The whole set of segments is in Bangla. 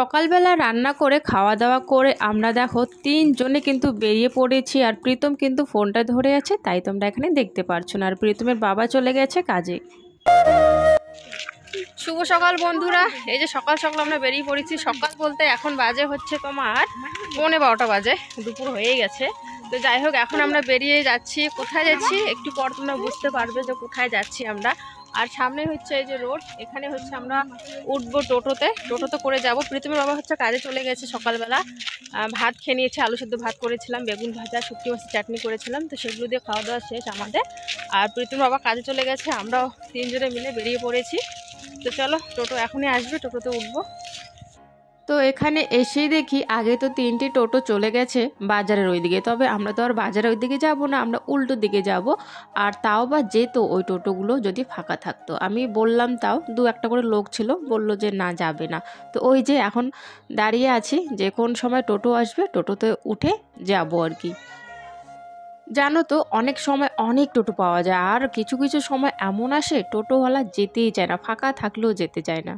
সকালবেলা রান্না করে খাওয়া দাওয়া করে আমরা দেখো তিনজনে কিন্তু বেরিয়ে পড়েছি। আর প্রীতম কিন্তু ফোনটা ধরে আছে, তাই তোমরা এখানে দেখতে পারছো না। আর প্রীতমের বাবা চলে গেছে কাজে। শুভ সকাল বন্ধুরা, এই যে সকাল সকাল আমরা বেরিয়ে পড়েছি। সকাল বলতে এখন বাজে হচ্ছে তোমার 12:15 বাজে, দুপুর হয়ে গেছে। তো যাই হোক, এখন আমরা বেরিয়ে যাচ্ছি। কোথায় যাচ্ছি একটু পর তোমরা বুঝতে পারবে যে কোথায় যাচ্ছি আমরা। আর সামনে হচ্ছে এই যে রোড, এখানে হচ্ছে আমরা উঠবো টোটোতে করে যাব। প্রীতমের বাবা হচ্ছে কাজে চলে গেছে। সকালবেলা ভাত খেয়ে নিয়েছে, আলু সেদ্ধ ভাত করেছিলাম, বেগুন ভাজা, শুটকি মাছের চাটনি করেছিলাম। তো সেগুলো দিয়ে খাওয়া দাওয়া শেষ আমাদের। আর প্রীতমের বাবা কাজে চলে গেছে, আমরাও তিনজনে মিলে বেরিয়ে পড়েছি। তো চলো, টোটো এখনই আসবে, টোটোতে উঠবো। তো এখানে এসেই দেখি আগে তো 3টি টোটো চলে গেছে বাজারের ওইদিকে। তবে আমরা তো আর বাজারের ওইদিকে যাব না, আমরা উল্টো দিকে যাব। আর তাও বা যেত ওই টোটোগুলো যদি ফাঁকা থাকতো। আমি বললাম, তাও 2-1টা করে লোক ছিল, বললো যে না যাবে না। তো ওই যে এখন দাঁড়িয়ে আছি যে কোন সময় টোটো আসবে, টোটোতে উঠে যাব আর কি। জানো তো, অনেক সময় অনেক টোটো পাওয়া যায়, আর কিছু কিছু সময় এমন আসে টোটোওয়ালা যেতেই চায় না, ফাঁকা থাকলেও যেতে চায় না।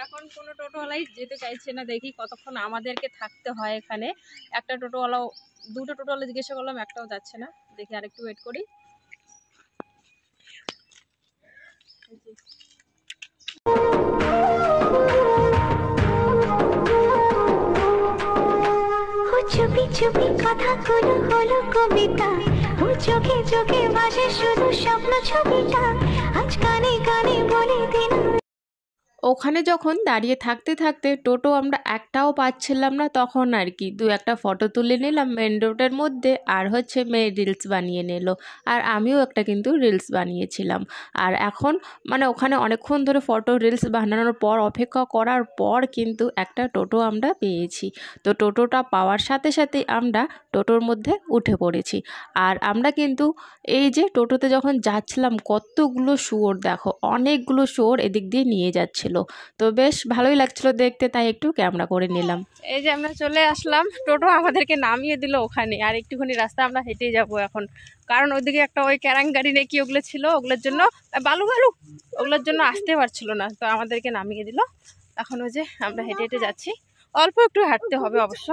এখন কোনো টোটোওয়ালাই যেতে চাইছে না। দেখি কতক্ষণ আমাদেরকে থাকতে হয় এখানে। একটা টোটোওয়ালাও, 2টো টোটোওয়ালা জিজ্ঞাসা করলাম, একটাও যাচ্ছে না। দেখি আরেকটু ওয়েট করি। চুপি চুপি কথাগুলো হলো কবিতা, ও চোখে চোখে ভাসে শুধু স্বপ্ন ছবিটা, আজ কানে কানে বলে দিন। ওখানে যখন দাঁড়িয়ে থাকতে থাকতে টোটো আমরা একটাও পাচ্ছিলাম না, তখন আর কি 2-1টা ফটো তুলে নিলাম মেন রোডের মধ্যে। আর হচ্ছে মেয়ে রিলস বানিয়ে নিল, আর আমিও একটা কিন্তু রিলস বানিয়েছিলাম। আর এখন মানে ওখানে অনেকক্ষণ ধরে ফটো রিলস বানানোর পর, অপেক্ষা করার পর কিন্তু একটা টোটো আমরা পেয়েছি। তো টোটোটা পাওয়ার সাথে সাথেই আমরা টোটোর মধ্যে উঠে পড়েছি। আর আমরা কিন্তু এই যে টোটোতে যখন যাচ্ছিলাম, কতগুলো শুয়োর দেখো, অনেকগুলো শুয়োর এদিক দিয়ে নিয়ে যাচ্ছিল। তো বেশ ভালোই লাগছিল দেখতে, তাই একটু ক্যামেরা করে নিলাম। এই যে আমরা চলে আসলাম, টোটো আমাদেরকে নামিয়ে দিল ওখানে। আর একটুখানি রাস্তা আমরা হেঁটে যাব এখন, কারণ ওইদিকে একটা ওই ক্যারাং গাড়ি নাকি ওগুলো ছিল, ওগুলোর জন্য বালু ওগুলোর জন্য আসতে পারছিল না। তো আমাদেরকে নামিয়ে দিল। এখন ওই যে আমরা হেঁটে হেঁটে যাচ্ছি, অল্প একটু হাঁটতে হবে অবশ্য,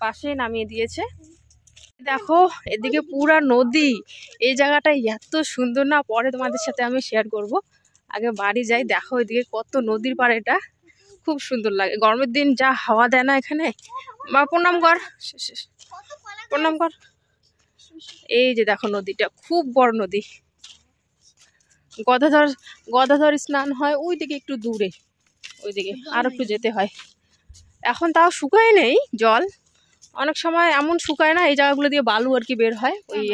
পাশেই নামিয়ে দিয়েছে। দেখো এদিকে পুরা নদী, এই জায়গাটা এত সুন্দর না, পরে তোমাদের সাথে আমি শেয়ার করব। আগে বাড়ি যাই। দেখো এদিকে কত নদীর পাড়, এটা খুব সুন্দর লাগে। গরমের দিন যা হাওয়া দেয় না এখানে। মা প্রণাম কর, প্রণাম কর। এই যে দেখো নদীটা খুব বড় নদী। গদাধর স্নান হয় ওইদিকে একটু দূরে, ওইদিকে আর একটু যেতে হয়। এখন তাও শুকায় নেই জল, অনেক সময় এমন শুকায় না, এই জায়গাগুলো দিয়ে বালু আর কি বের হয়, ওই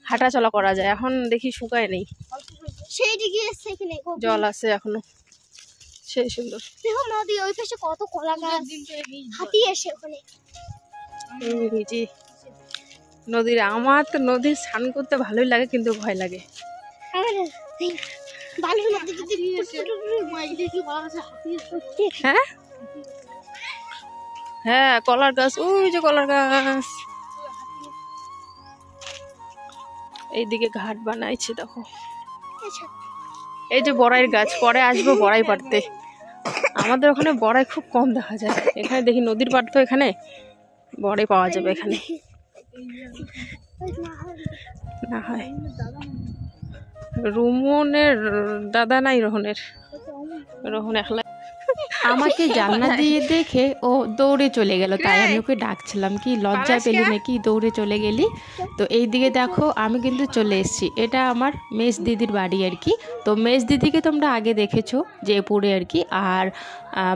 হাঁটা চলা করা যায়। এখন দেখি শুকায় নেই, জল আছে এখনো, সেই সুন্দর। দেখো নদী ওই পাশে কত কলা গাছ, হাতি এসে ওখানে। নদীর, আমার তো নদীর স্নান করতে ভালোই লাগে, কিন্তু ভয় লাগে। হ্যাঁ হ্যাঁ, কলার গাছ, ওই যে কলার গাছ। এইদিকে ঘাট বানাইছে দেখো। এই যে বড়াইয়ের গাছ, পরে আসবো বড়াই পাড়তে। আমাদের ওখানে বড়াই খুব কম দেখা যায়, এখানে দেখি নদীর পাড়, তো এখানে বড়াই পাওয়া যাবে এখানে। না হয় রুমনের দাদা নাই, রোহন একলা। আমাকে জানলা দিয়ে দেখে ও দৌড়ে চলে গেল, তাই আমি ওকে ডাকছিলাম, কি লজ্জা পেলি নাকি, দৌড়ে চলে গেলি। তো এই দিকে দেখো আমি কিন্তু চলে এসেছি, এটা আমার মেজ দিদির বাড়ি আর কি। তো মেজ দিদিকে তোমরা আগে দেখেছো জয়পুরে আর কি। আর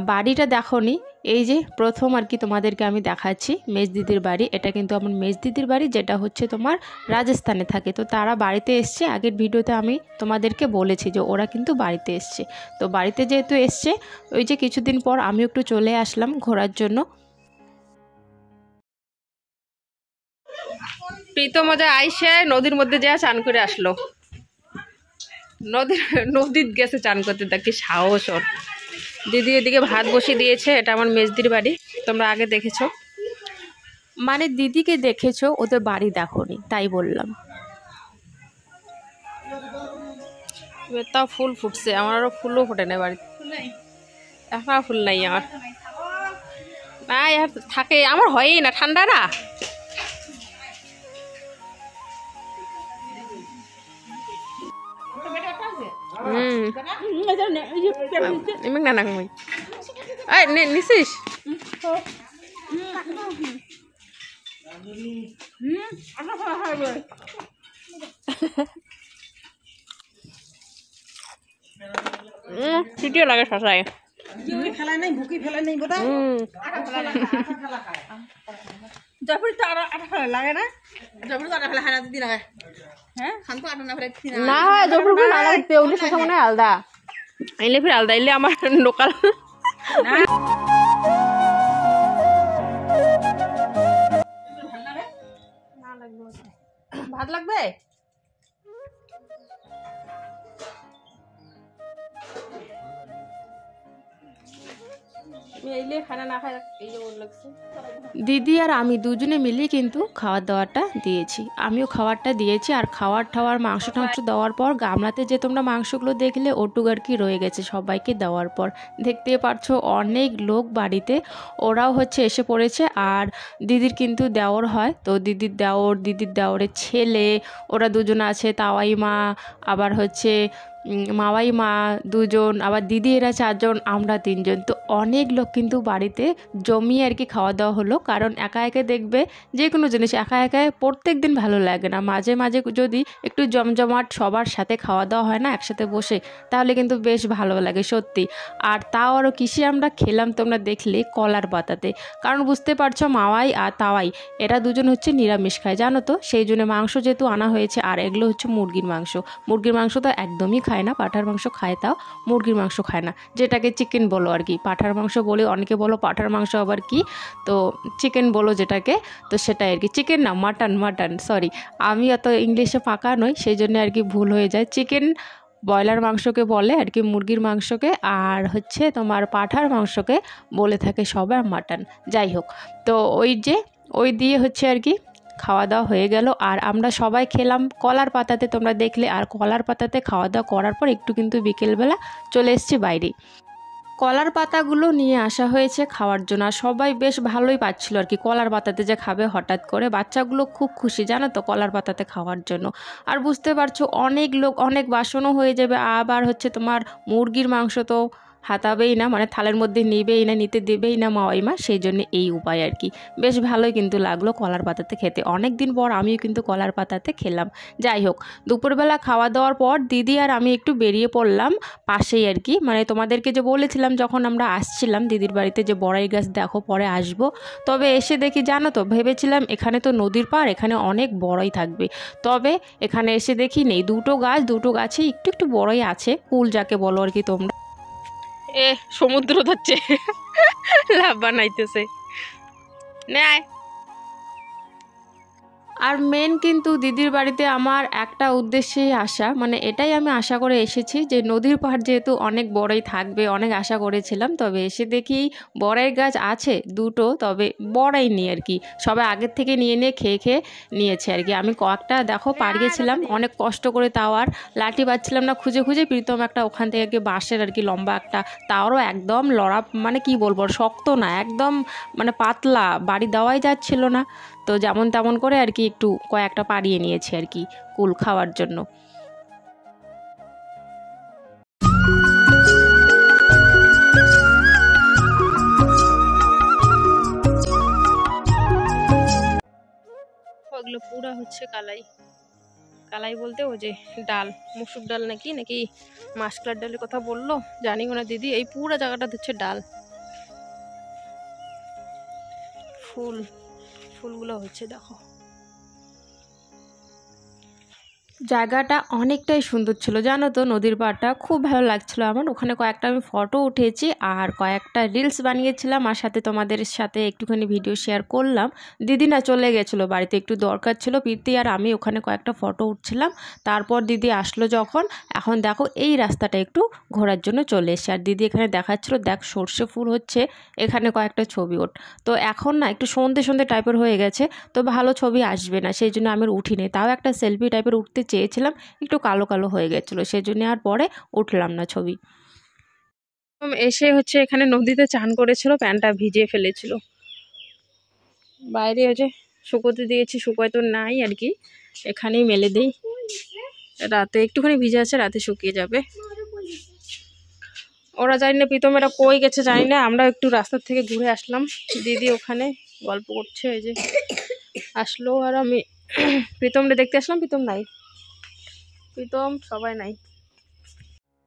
বাড়িটা দেখোনি, এই যে প্রথম আর কি তোমাদেরকে আমি দেখাচ্ছি মেজ দিদির বাড়ি। এটা কিন্তু আমার মেজ দিদির বাড়ি, যেটা হচ্ছে তোমার রাজস্থানে থাকে। তো তারা বাড়িতে এসছে, আগের ভিডিওতে আমি তোমাদেরকে বলেছি যে ওরা কিন্তু বাড়িতে এসছে। তো বাড়িতে যেহেতু এসছে, ওই যে কিছুদিন পর আমি একটু চলে আসলাম ঘোরার জন্য। প্রীতম মজা আইসে নদীর মধ্যে যা চান করে আসলো, নদীর গেছে চান করতে, দেখি সাহস ওর। দিদি এদিকে ভাত বসিয়ে দিয়েছে, এটা আমার মেজদির বাড়ি, তোমরা আগে দেখেছো, মানে দিদিকে দেখেছো, ওদের বাড়ি দেখোনি, তাই বললাম। তাও ফুল ফুটছে, আমার আরো ফুলও ফোটে না বাড়িতে। একটা ফুল নাই আমার, না আর থাকে আমার হয়ই না, ঠান্ডা না। এমন না নাকি এই নিছিস চিটিও লাগে শশায় ফেলাই নাই বুকি ফেলাই নাই বোধ জয়পুরি তো আটা ফেলা লাগে না, জয়পুরি তো আটা ফেলা হয় না দিদি লাগে। হ্যাঁ খানতো আটা না ফেলাই না হয় জয়পুরি না লাগে পেউলি শশা মনে হয় আলাদা, আইলে ফির আলাদা আইলে আমার লোকাল ভাত লাগবে। দিদি আর আমি দুজনে মিলে কিন্তু খাওয়ার দাওয়াটা দিয়েছি, আমিও খাবারটা দিয়েছি। আর খাওয়ার মাংস টাংস দেওয়ার পর গামলাতে যে তোমরা মাংসগুলো দেখলে ওটুক আর কি রয়ে গেছে সবাইকে দেওয়ার পর। দেখতে পারছো অনেক লোক বাড়িতে, ওরাও হচ্ছে এসে পড়েছে। আর দিদির কিন্তু দেওর হয়, তো দিদির দেওরের ছেলে, ওরা দুজন আছে, তাওয়াই মা, আবার হচ্ছে মাওয়াই মা দুজন, আবার দিদি এরা 4 জন, আমরা 3 জন। তো অনেক লোক কিন্তু বাড়িতে জমিয়ে আর কি খাওয়া দাওয়া হলো। কারণ একা একা দেখবে যে কোনো জিনিস একা একাই প্রত্যেক দিন ভালো লাগে না, মাঝে মাঝে যদি একটু জমজমাট সবার সাথে খাওয়া দাওয়া হয় না একসাথে বসে, তাহলে কিন্তু বেশ ভালো লাগে সত্যি। আর তাও আরও কিসে আমরা খেলাম তোমরা দেখলে, কলার পাতাতে। কারণ বুঝতে পারছো মাওয়াই আর তাওয়াই এরা দুজন হচ্ছে নিরামিষ খায় জানো তো, সেই জন্য মাংস যেহেতু আনা হয়েছে। আর এগুলো হচ্ছে মুরগির মাংস তো একদমই খায় না, পাঁঠার মাংস খায়, তাও মুরগির মাংস খায় না, যেটাকে চিকেন বলো আর কি। পাঁঠার মাংস বলে অনেকে বলো, পাঁঠার মাংস আবার কি, তো চিকেন বলো যেটাকে, তো সেটাই আর কি। চিকেন না, মাটন, সরি, আমি অত ইংলিশে পাকা নই, সেই জন্য আর কি ভুল হয়ে যায়। চিকেন ব্রয়লার মাংসকে বলে আর কি মুরগির মাংসকে, আর হচ্ছে তোমার পাঁঠার মাংসকে বলে থাকে সবাই মাটন। যাই হোক, তো ওই দিয়ে হচ্ছে আর কি খাওয়া দাওয়া হয়ে গেল। আর আমরা সবাই খেলাম কলার পাতাতে, তোমরা দেখলে। আর কলার পাতাতে খাওয়া দাওয়া করার পর একটু কিন্তু বিকেলবেলা চলে এসেছি বাইরে। কলার পাতাগুলো নিয়ে আসা হয়েছে খাওয়ার জন্য, আর সবাই বেশ ভালোই পাচ্ছিল আর কি কলার পাতাতে যে খাবে। হঠাৎ করে বাচ্চাগুলো খুব খুশি জানো তো কলার পাতাতে খাওয়ার জন্য। আর বুঝতে পারছো অনেক লোক, অনেক বাসনও হয়ে যাবে। আবার হচ্ছে তোমার মুরগির মাংস তো হাতাবেই না, মানে থালের মধ্যে নিবেই না, নিতে দেবেই না মাওয়াই মা, সেই জন্য এই উপায় আর কি। বেশ ভালোই কিন্তু লাগলো কলার পাতাতে খেতে, অনেক দিন পর আমিও কিন্তু কলার পাতাতে খেলাম। যাই হোক, দুপুরবেলা খাওয়া দাওয়ার পর দিদি আর আমি একটু বেরিয়ে পড়লাম পাশেই আর কি, মানে তোমাদেরকে যে বলেছিলাম যখন আমরা আসছিলাম দিদির বাড়িতে যে বড়াই গাছ দেখো পরে আসবো, তবে এসে দেখি জানো তো, ভেবেছিলাম এখানে তো নদীর পাড়, এখানে অনেক বড়াই থাকবে, তবে এখানে এসে দেখি নেই। দুটো গাছে একটু বড়াই আছে, কুল যাকে বলো আর কি তোমরা। সমুদ্র ধরছে, লাভ বানাইতেছে নেয়। আর মেন কিন্তু দিদির বাড়িতে আমার একটা উদ্দেশ্যেই আসা, মানে এটাই আমি আশা করে এসেছি যে নদীর পাড় যেহেতু অনেক বড়ই থাকবে, অনেক আশা করেছিলাম। তবে এসে দেখি বড়াই গাছ আছে 2টো, তবে বড়াই নেই আর কি, সবাই আগের থেকে নিয়ে খেয়ে নিয়েছে আর কি। আমি কয়েকটা দেখো পাড়িয়েছিলাম অনেক কষ্ট করে, তাও আর লাঠি পাচ্ছিলাম না খুঁজে প্রীতম একটা ওখান থেকে আর কি বাঁশের আর কি লম্বা একটা, তাওরও একদম লড়া, মানে কি বলবো, শক্ত না একদম, মানে পাতলা, বাড়ি দেওয়াই যাচ্ছিল না। তো যেমন তেমন করে আর কি একটু কয়েকটা পাড়িয়ে নিয়েছি আর কি কুল খাওয়ার জন্য। ওগুলো পুরা হচ্ছে কালাই বলতে ও যে ডাল, মুসুর ডাল নাকি মাসকলার ডালের কথা বললো, জানি না দিদি। এই পুরা জায়গাটা হচ্ছে ডাল, ফুলগুলো হচ্ছে দেখো। জায়গাটা অনেকটাই সুন্দর ছিল জানো তো, নদীর পাড়টা খুব ভালো লাগছিল আমার। ওখানে কয়েকটা আমি ফটো উঠেছি আর কয়েকটা রিলস বানিয়েছিলাম, আর সাথে তোমাদের সাথে একটুখানি ভিডিও শেয়ার করলাম। দিদি না চলে গেছিলো বাড়িতে, একটু দরকার ছিল, প্রীতি আর আমি ওখানে কয়েকটা ফটো উঠছিলাম। তারপর দিদি আসলো যখন, এখন দেখো এই রাস্তাটা একটু ঘোরার জন্য চলে এসেছে। আর দিদি এখানে দেখাচ্ছিলো দেখ সর্ষে ফুল হচ্ছে, এখানে কয়েকটা ছবি ওঠ। তো এখন না একটু সন্ধে টাইপের হয়ে গেছে, তো ভালো ছবি আসবে না, সেই জন্য আমি উঠিনি। তাও একটা সেলফি টাইপের উঠতে চেয়েছিলাম, একটু কালো হয়ে গেছিলো, সেই জন্য আর পরে উঠলাম না ছবি। এসে হচ্ছে এখানে নদীতে চান করেছিল, প্যান্টটা ভিজিয়ে ফেলেছিল। বাইরে হচ্ছে শুকোতে দিয়েছি, শুকোয় তো নাই আর কি, এখানেই মেলে দিই। রাতে একটুখানি ভিজে আছে, রাতে শুকিয়ে যাবে। ওরা জানি না প্রীতমেরা কই গেছে জানি না, আমরা একটু রাস্তার থেকে ঘুরে আসলাম। দিদি ওখানে গল্প করছে, এই যে আসলো, আর আমি প্রীতমরে দেখতে আসলাম, প্রীতম নাই, প্রীতম সবাই নাই।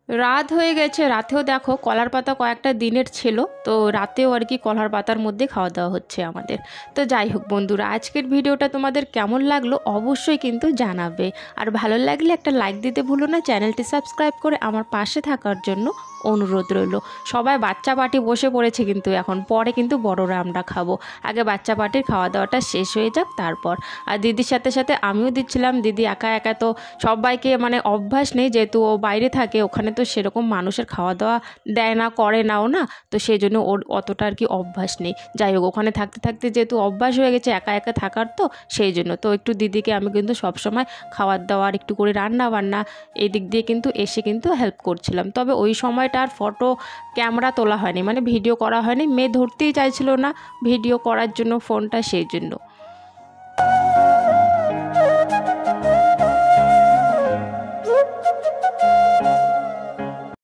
রাত হয়ে গেছে, রাতেও দেখো কলার পাতা কয়েকটা দিনের ছিল, তো রাতেও আর কি কলার পাতার মধ্যে খাওয়া দাওয়া হচ্ছে আমাদের। তো যাই হোক বন্ধুরা, আজকের ভিডিওটা তোমাদের কেমন লাগলো অবশ্যই কিন্তু জানাবে, আর ভালো লাগলে একটা লাইক দিতে ভুলো না, চ্যানেলটি সাবস্ক্রাইব করে আমার পাশে থাকার জন্য অনুরোধ রইল। সবাই বাচ্চা পার্টি বসে পড়েছে কিন্তু এখন, পরে কিন্তু বড়রা আমরা খাবো, আগে বাচ্চা পার্টির খাওয়া দাওয়াটা শেষ হয়ে যাক তারপর। আর দিদির সাথে সাথে আমিও দিচ্ছিলাম, দিদি একা একা তো সবাইকে মানে অভ্যাস নেই, যেহেতু ও বাইরে থাকে, ওখানে তো সেরকম মানুষের খাওয়া দাওয়া দেয় না, করে নাও না, তো সেই জন্য ওর অতটা আর কি অভ্যাস নেই। যাই হোক, ওখানে থাকতে থাকতে যেহেতু অভ্যাস হয়ে গেছে একা একা থাকার, তো সেই জন্য তো একটু দিদিকে আমি কিন্তু সবসময় খাওয়ার দাওয়ার একটু করে রান্না বান্না এই দিক দিয়ে কিন্তু এসে কিন্তু হেল্প করছিলাম। তবে ওই সময়টা আর ফটো ক্যামেরা তোলা হয়নি, মানে ভিডিও করা হয়নি, মেয়ে ধরতেই চাইছিল না ভিডিও করার জন্য ফোনটা, সেই জন্য।